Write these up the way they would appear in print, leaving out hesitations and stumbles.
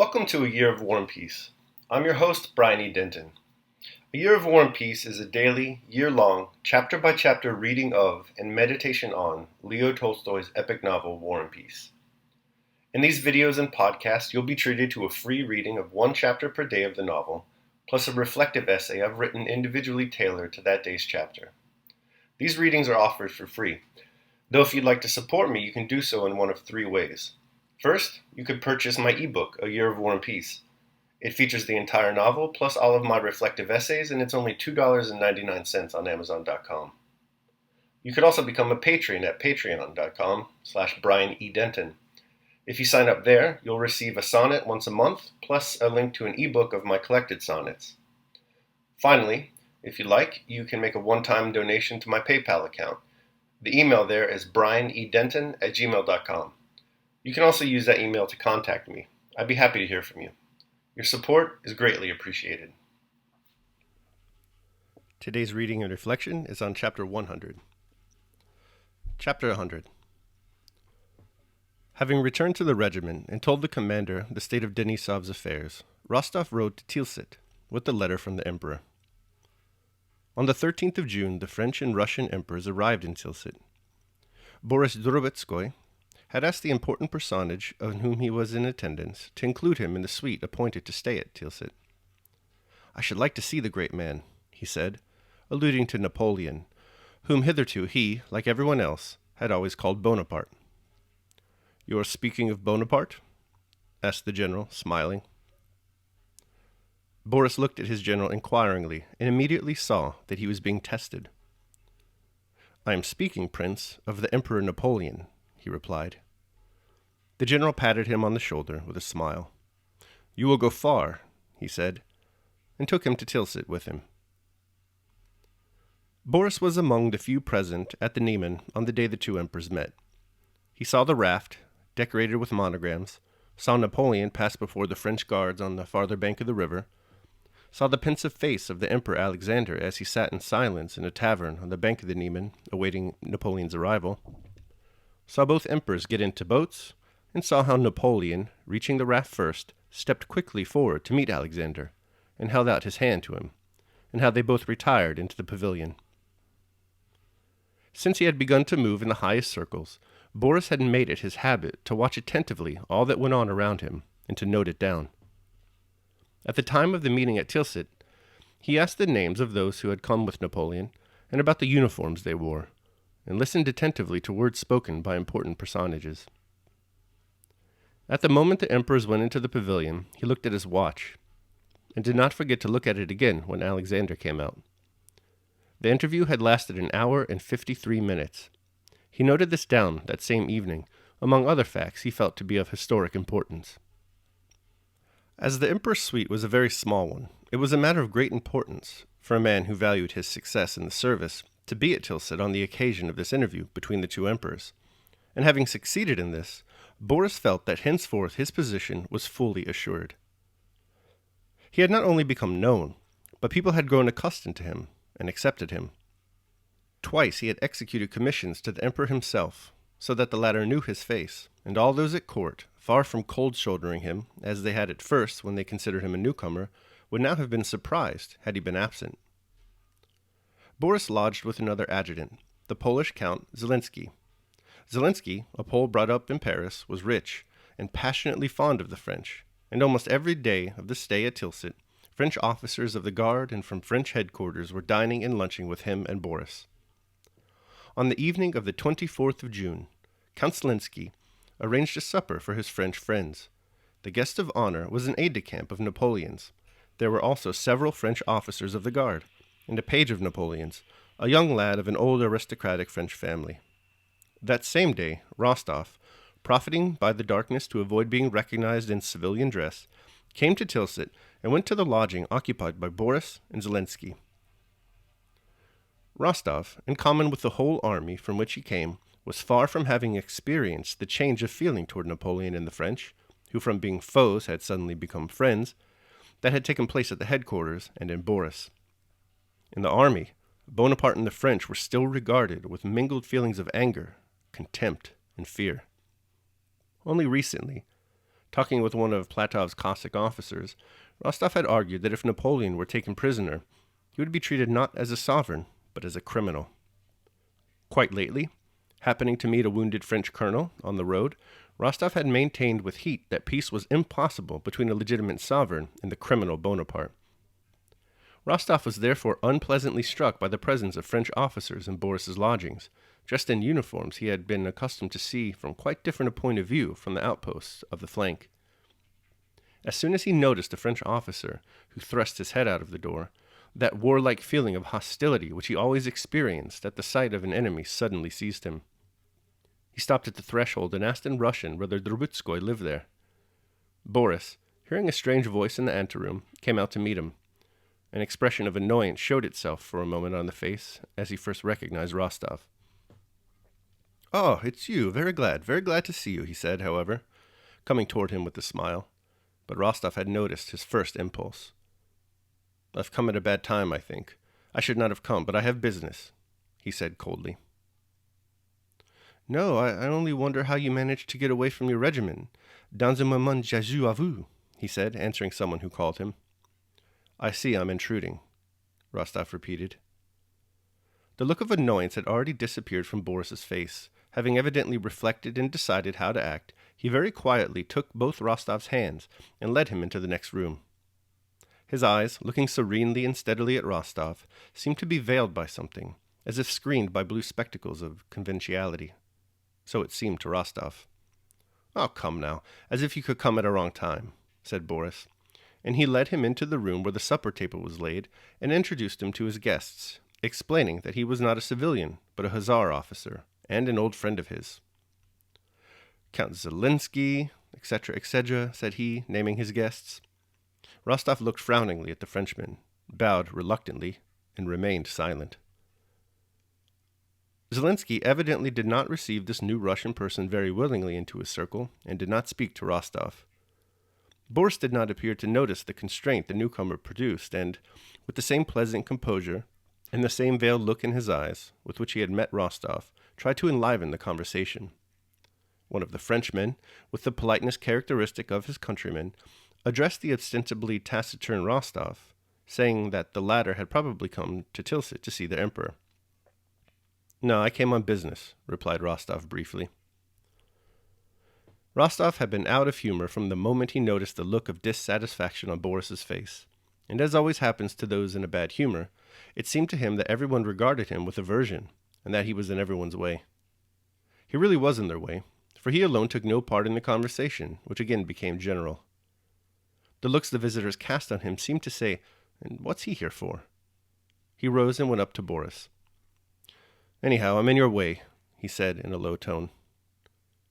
Welcome to A Year of War and Peace. I'm your host, Brian E. Denton. A Year of War and Peace is a daily, year-long, chapter-by-chapter reading of and meditation on Leo Tolstoy's epic novel, War and Peace. In these videos and podcasts, you'll be treated to a free reading of one chapter per day of the novel, plus a reflective essay I've written individually tailored to that day's chapter. These readings are offered for free, though if you'd like to support me, you can do so in one of three ways. First, you could purchase my ebook, A Year of War and Peace. It features the entire novel, plus all of my reflective essays, and it's only $2.99 on Amazon.com. You could also become a patron at patreon.com/BrianEDenton. If you sign up there, you'll receive a sonnet once a month, plus a link to an ebook of my collected sonnets. Finally, if you like, you can make a one-time donation to my PayPal account. The email there is brianedenton@gmail.com. You can also use that email to contact me. I'd be happy to hear from you. Your support is greatly appreciated. Today's reading and reflection is on Chapter 100. Chapter 100. Having returned to the regiment and told the commander the state of Denisov's affairs, Rostov wrote to Tilsit with the letter from the emperor. On the 13th of June, the French and Russian emperors arrived in Tilsit. Boris Drobetskoy had asked the important personage on whom he was in attendance to include him in the suite appointed to stay at Tilsit. "I should like to see the great man," he said, alluding to Napoleon, whom hitherto he, like everyone else, had always called Bonaparte. "You are speaking of Bonaparte?" asked the general, smiling. Boris looked at his general inquiringly and immediately saw that he was being tested. "I am speaking, Prince, of the Emperor Napoleon," he replied. The general patted him on the shoulder with a smile. "You will go far," he said, and took him to Tilsit with him. Boris was among the few present at the Niemen on the day the two emperors met. He saw the raft, decorated with monograms, saw Napoleon pass before the French guards on the farther bank of the river, saw the pensive face of the Emperor Alexander as he sat in silence in a tavern on the bank of the Niemen, awaiting Napoleon's arrival, saw both emperors get into boats, and saw how Napoleon, reaching the raft first, stepped quickly forward to meet Alexander, and held out his hand to him, and how they both retired into the pavilion. Since he had begun to move in the highest circles, Boris had made it his habit to watch attentively all that went on around him, and to note it down. At the time of the meeting at Tilsit, he asked the names of those who had come with Napoleon, and about the uniforms they wore, and listened attentively to words spoken by important personages. At the moment the emperors went into the pavilion, he looked at his watch, and did not forget to look at it again when Alexander came out. The interview had lasted an hour and 53 minutes. He noted this down that same evening, among other facts he felt to be of historic importance. As the emperor's suite was a very small one, it was a matter of great importance for a man who valued his success in the service to be at Tilsit on the occasion of this interview between the two emperors, and having succeeded in this, Boris felt that henceforth his position was fully assured. He had not only become known, but people had grown accustomed to him and accepted him. Twice he had executed commissions to the emperor himself, so that the latter knew his face, and all those at court, far from cold-shouldering him, as they had at first when they considered him a newcomer, would now have been surprised had he been absent. Boris lodged with another adjutant, the Polish Count Zelensky. Zelensky, a Pole brought up in Paris, was rich and passionately fond of the French, and almost every day of the stay at Tilsit, French officers of the Guard and from French headquarters were dining and lunching with him and Boris. On the evening of the 24th of June, Count Zelensky arranged a supper for his French friends. The guest of honor was an aide-de-camp of Napoleon's. There were also several French officers of the Guard, and a page of Napoleon's, a young lad of an old aristocratic French family. That same day, Rostov, profiting by the darkness to avoid being recognized in civilian dress, came to Tilsit and went to the lodging occupied by Boris and Zelensky. Rostov, in common with the whole army from which he came, was far from having experienced the change of feeling toward Napoleon and the French, who from being foes had suddenly become friends, that had taken place at the headquarters and in Boris. In the army, Bonaparte and the French were still regarded with mingled feelings of anger, contempt, and fear. Only recently, Talking with one of Platov's Cossack officers, Rostov had argued that if Napoleon were taken prisoner, he would be treated not as a sovereign, but as a criminal. Quite lately, happening to meet a wounded French colonel on the road, Rostov had maintained with heat that peace was impossible between a legitimate sovereign and the criminal Bonaparte. Rostov was therefore unpleasantly struck by the presence of French officers in Boris's lodgings, dressed in uniforms he had been accustomed to see from quite different a point of view from the outposts of the flank. As soon as he noticed a French officer who thrust his head out of the door, that warlike feeling of hostility which he always experienced at the sight of an enemy suddenly seized him. He stopped at the threshold and asked in Russian whether Drubetskoy lived there. Boris, hearing a strange voice in the anteroom, came out to meet him. An expression of annoyance showed itself for a moment on the face as he first recognized Rostov. "Oh, it's you. Very glad to see you," he said, however, coming toward him with a smile. But Rostov had noticed his first impulse. "I've come at a bad time, I think. I should not have come, but I have business," he said coldly. "No, I only wonder how you managed to get away from your regiment. Dans un moment Jésus à vous," he said, answering someone who called him. "I see I'm intruding," Rostov repeated. The look of annoyance had already disappeared from Boris's face. Having evidently reflected and decided how to act, he very quietly took both Rostov's hands and led him into the next room. His eyes, looking serenely and steadily at Rostov, seemed to be veiled by something, as if screened by blue spectacles of conventionality. So it seemed to Rostov. "Oh, come now, as if you could come at a wrong time," said Boris, and he led him into the room where the supper table was laid and introduced him to his guests, explaining that he was not a civilian, but a hussar officer, and an old friend of his. "Count Zelensky, etc., said he, naming his guests. Rostov looked frowningly at the Frenchman, bowed reluctantly, and remained silent. Zelensky evidently did not receive this new Russian person very willingly into his circle, and did not speak to Rostov. Boris did not appear to notice the constraint the newcomer produced, and, with the same pleasant composure, and the same veiled look in his eyes with which he had met Rostov, tried to enliven the conversation. One of the Frenchmen, with the politeness characteristic of his countrymen, addressed the ostensibly taciturn Rostov, saying that the latter had probably come to Tilsit to see the emperor. "No, I came on business," replied Rostov briefly. Rostov had been out of humor from the moment he noticed the look of dissatisfaction on Boris's face, and as always happens to those in a bad humor, it seemed to him that everyone regarded him with aversion, and that he was in everyone's way. He really was in their way, for he alone took no part in the conversation, which again became general. The looks the visitors cast on him seemed to say, "And what's he here for?" He rose and went up to Boris. "Anyhow, I'm in your way," he said in a low tone.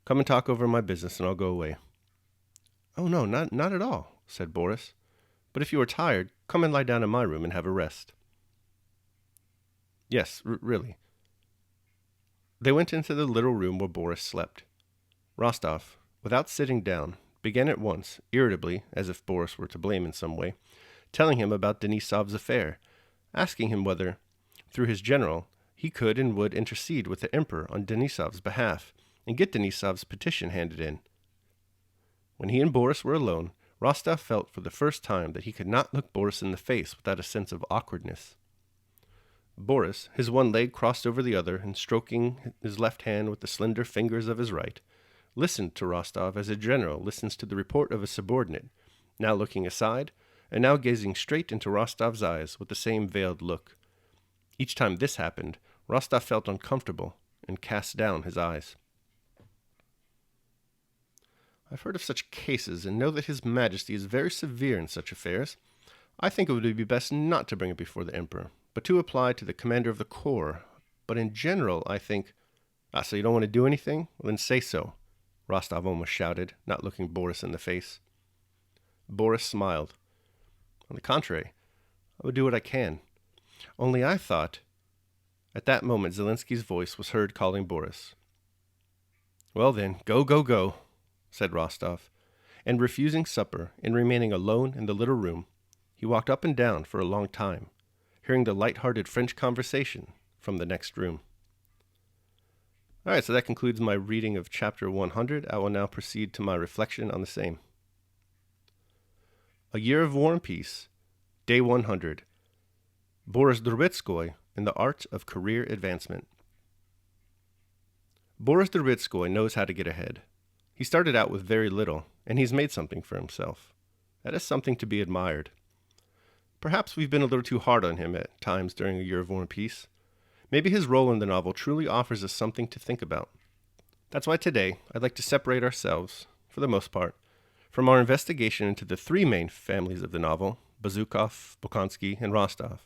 "Come and talk over my business, and I'll go away." "Oh, no, not at all," said Boris. "But if you are tired, come and lie down in my room and have a rest." "Yes, really." They went into the little room where Boris slept. Rostov, without sitting down, began at once, irritably, as if Boris were to blame in some way, telling him about Denisov's affair, asking him whether, through his general, he could and would intercede with the emperor on Denisov's behalf, and get Denisov's petition handed in. When he and Boris were alone, Rostov felt for the first time that he could not look Boris in the face without a sense of awkwardness. Boris, his one leg crossed over the other and stroking his left hand with the slender fingers of his right, listened to Rostov as a general listens to the report of a subordinate, now looking aside, and now gazing straight into Rostov's eyes with the same veiled look. Each time this happened, Rostov felt uncomfortable and cast down his eyes. "I've heard of such cases and know that His Majesty is very severe in such affairs. I think it would be best not to bring it before the Emperor, but to apply to the commander of the corps. But in general, I think—" "So you don't want to do anything? Well, then say so," Rostov almost shouted, not looking Boris in the face. Boris smiled. "On the contrary, I would do what I can. Only I thought—" At that moment, Zelensky's voice was heard calling Boris. "Well then, go," said Rostov, and refusing supper and remaining alone in the little room, he walked up and down for a long time, hearing the light-hearted French conversation from the next room. All right, so that concludes my reading of chapter 100. I will now proceed to my reflection on the same. A Year of War and Peace, Day 100. Boris Drubetskoy and the Art of Career Advancement. Boris Drubetskoy knows how to get ahead. He started out with very little, and he's made something for himself. That is something to be admired. Perhaps we've been a little too hard on him at times during A Year of War and Peace. Maybe his role in the novel truly offers us something to think about. That's why today I'd like to separate ourselves, for the most part, from our investigation into the three main families of the novel, Bazukov, Bolkonsky, and Rostov,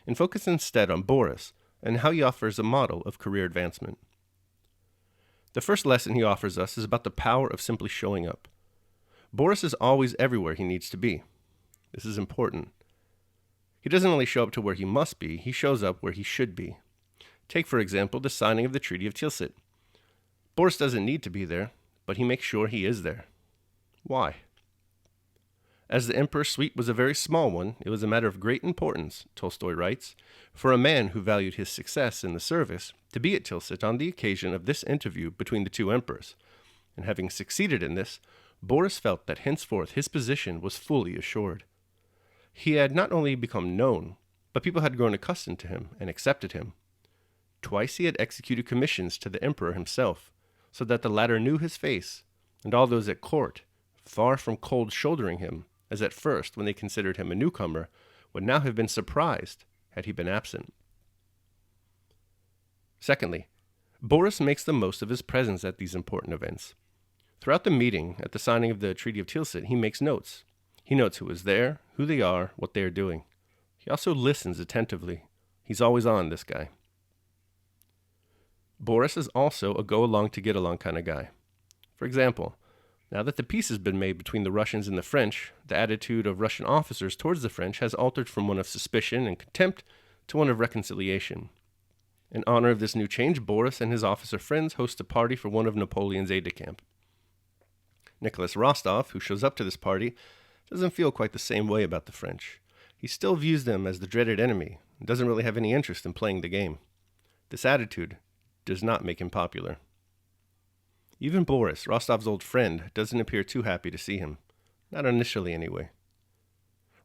and focus instead on Boris and how he offers a model of career advancement. The first lesson he offers us is about the power of simply showing up. Boris is always everywhere he needs to be. This is important. He doesn't only show up to where he must be, he shows up where he should be. Take, for example, the signing of the Treaty of Tilsit. Boris doesn't need to be there, but he makes sure he is there. Why? As the emperor's suite was a very small one, it was a matter of great importance, Tolstoy writes, for a man who valued his success in the service to be at Tilsit on the occasion of this interview between the two emperors. And having succeeded in this, Boris felt that henceforth his position was fully assured. He had not only become known, but people had grown accustomed to him and accepted him. Twice he had executed commissions to the emperor himself, so that the latter knew his face, and all those at court, far from cold shouldering him, as at first, when they considered him a newcomer, would now have been surprised had he been absent. Secondly, Boris makes the most of his presence at these important events. Throughout the meeting, at the signing of the Treaty of Tilsit, he makes notes. He notes who is there, who they are, what they are doing. He also listens attentively. He's always on, this guy. Boris is also a go-along-to-get-along kind of guy. For example, now that the peace has been made between the Russians and the French, the attitude of Russian officers towards the French has altered from one of suspicion and contempt to one of reconciliation. In honor of this new change, Boris and his officer friends host a party for one of Napoleon's aides-de-camp. Nicholas Rostov, who shows up to this party, doesn't feel quite the same way about the French. He still views them as the dreaded enemy and doesn't really have any interest in playing the game. This attitude does not make him popular. Even Boris, Rostov's old friend, doesn't appear too happy to see him. Not initially, anyway.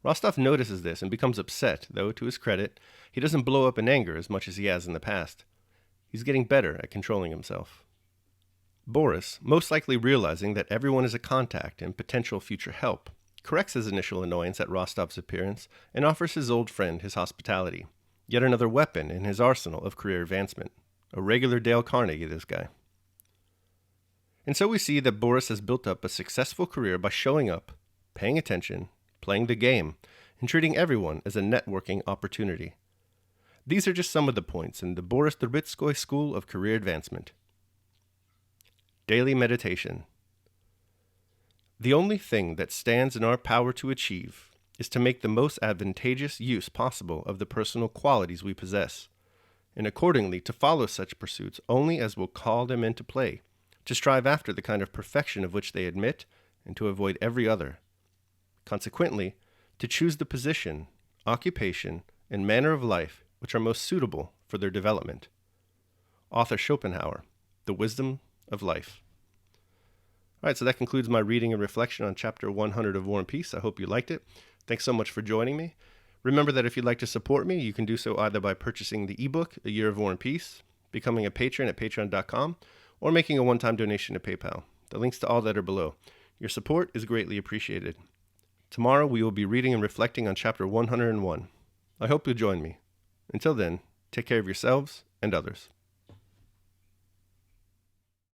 Rostov notices this and becomes upset, though, to his credit, he doesn't blow up in anger as much as he has in the past. He's getting better at controlling himself. Boris, most likely realizing that everyone is a contact and potential future help, corrects his initial annoyance at Rostov's appearance and offers his old friend his hospitality, yet another weapon in his arsenal of career advancement. A regular Dale Carnegie, this guy. And so we see that Boris has built up a successful career by showing up, paying attention, playing the game, and treating everyone as a networking opportunity. These are just some of the points in the Boris Drubetskoy School of Career Advancement. Daily meditation. The only thing that stands in our power to achieve is to make the most advantageous use possible of the personal qualities we possess, and accordingly to follow such pursuits only as will call them into play, to strive after the kind of perfection of which they admit, and to avoid every other. Consequently, to choose the position, occupation, and manner of life which are most suitable for their development. Author Schopenhauer, The Wisdom of Life. All right, so that concludes my reading and reflection on Chapter 100 of War and Peace. I hope you liked it. Thanks so much for joining me. Remember that if you'd like to support me, you can do so either by purchasing the ebook, A Year of War and Peace, becoming a patron at patreon.com, or making a one-time donation to PayPal. The links to all that are below. Your support is greatly appreciated. Tomorrow we will be reading and reflecting on Chapter 101. I hope you'll join me. Until then, take care of yourselves and others.